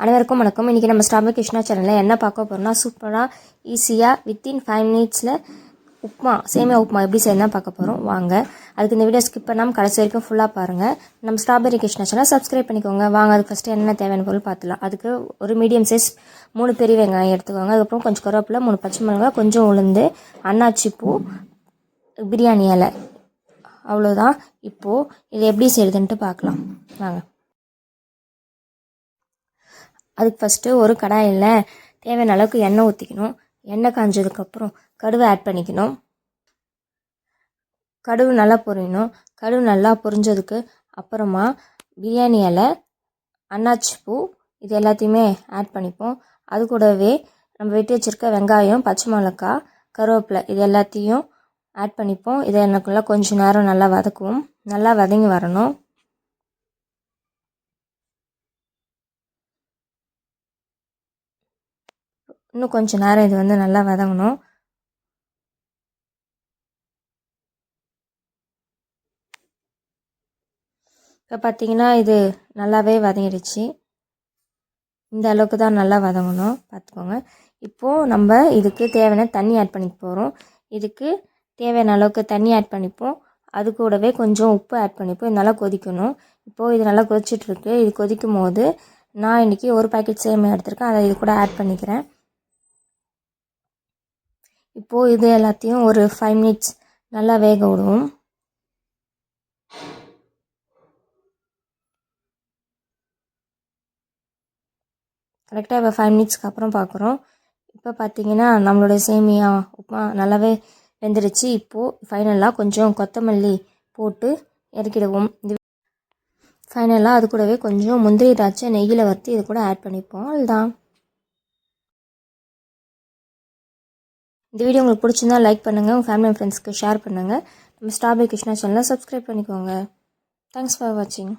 அனைவருக்கும் வணக்கம். இன்றைக்கி நம்ம ஸ்டார்பக் கிருஷ்ணா சேனலில் என்ன பார்க்க போகிறோம்னா, சூப்பராக ஈஸியாக வித்தின் 5 மினிட்ஸில் சேமியா உப்புமா எப்படி செய்யணும் பார்க்க போகிறோம். வாங்க, அதுக்கு இந்த வீடியோ ஸ்கிப் பண்ணாமல் கடைசி வரைக்கும் ஃபுல்லாக பாருங்கள். நம்ம ஸ்ட்ராபெரி கிருஷ்ணா சேனல் சப்ஸ்கிரைப் பண்ணிக்கோங்க. வாங்க, அதுக்கு ஃபஸ்ட்டு என்னென்ன தேவையான பொருள் பார்த்துலாம். அதுக்கு ஒரு மீடியம் சைஸ் 3 பெரிய வெங்காயம் எடுத்துக்கோங்க. அதுக்கப்புறம் கொஞ்சம் கருவேப்பிலை, 3 பச்சை மிளகாய், கொஞ்சம் உளுந்து, அன்னாச்சி பூ, பிரியாணி இலை, அவ்வளோதான். இப்போது இது எப்படி செய்யுதுன்ட்டு பார்க்கலாம் வாங்க. அதுக்கு ஃபஸ்ட்டு ஒரு கடாயில் தேவையான அளவுக்கு எண்ணெய் ஊற்றிக்கணும். எண்ணெய் காஞ்சதுக்கப்புறம் கடுகு ஆட் பண்ணிக்கணும். கடுகு நல்லா பொரியணும். கடுகு நல்லா பொரிஞ்சதுக்கு அப்புறமா பிரியாணி இலை, அன்னாச்சி பூ இது எல்லாத்தையுமே ஆட் பண்ணிப்போம். அது கூடவே நம்ம வெட்டி வச்சுருக்க வெங்காயம், பச்சை மிளகாய், கருவேப்பிலை இது எல்லாத்தையும் ஆட் பண்ணிப்போம். இதை எனக்குள்ள கொஞ்சம் நேரம் நல்லா வதக்குவோம். நல்லா வதங்கி வரணும். இன்னும் கொஞ்சம் நேரம் இது நல்லா வதங்கணும். இப்போ பார்த்திங்கன்னா இது நல்லாவே வதங்கிடுச்சு. இந்த அளவுக்கு தான் நல்லா வதங்கணும், பார்த்துக்கோங்க. இப்போது நம்ம இதுக்கு தேவையான தண்ணி ஆட் பண்ணிக்க போகிறோம். இதுக்கு தேவையான அளவுக்கு தண்ணி ஆட் பண்ணிப்போம். அது கூடவே கொஞ்சம் உப்பு ஆட் பண்ணிப்போம். இது நல்லா கொதிக்கணும். இப்போது இது நல்லா கொதிச்சிட்ருக்கு. இது கொதிக்கும் போது நான் இன்றைக்கி ஒரு பாக்கெட் சேமியா எடுத்திருக்கேன். அதை இது கூட ஆட் பண்ணிக்கிறேன். இப்போது இது எல்லாத்தையும் ஒரு 5 மினிட்ஸ் நல்லா வேக விடுவோம். கரெக்டாக இப்போ 5 மினிட்ஸ்க்கு அப்புறம் பார்க்குறோம். இப்போ பார்த்திங்கன்னா நம்மளோட சேமியா உப்புமா நல்லாவே வெந்துடுச்சு. இப்போது ஃபைனலாக கொஞ்சம் கொத்தமல்லி போட்டு இறக்கிடுவோம். இது ஃபைனலாக அது கூடவே கொஞ்சம் முந்திரி திராட்சை நெய்யில் வறுத்து இது கூட ஆட் பண்ணிப்போம். அதுதான். இந்த வீடியோ உங்களுக்கு பிடிச்சிருந்தா லைக் பண்ணுங்கள், உங்கள் ஃபேமிலி அண்ட் ஃப்ரெண்ட்ஸ்க்கு ஷேர் பண்ணுங்கள். நம்ம ஸ்ட்ராபெரி கிருஷ்ணா சேனலை சப்ஸ்கிரைப் பண்ணிக்கோங்க. தேங்க்ஸ் ஃபார் வாட்சிங்.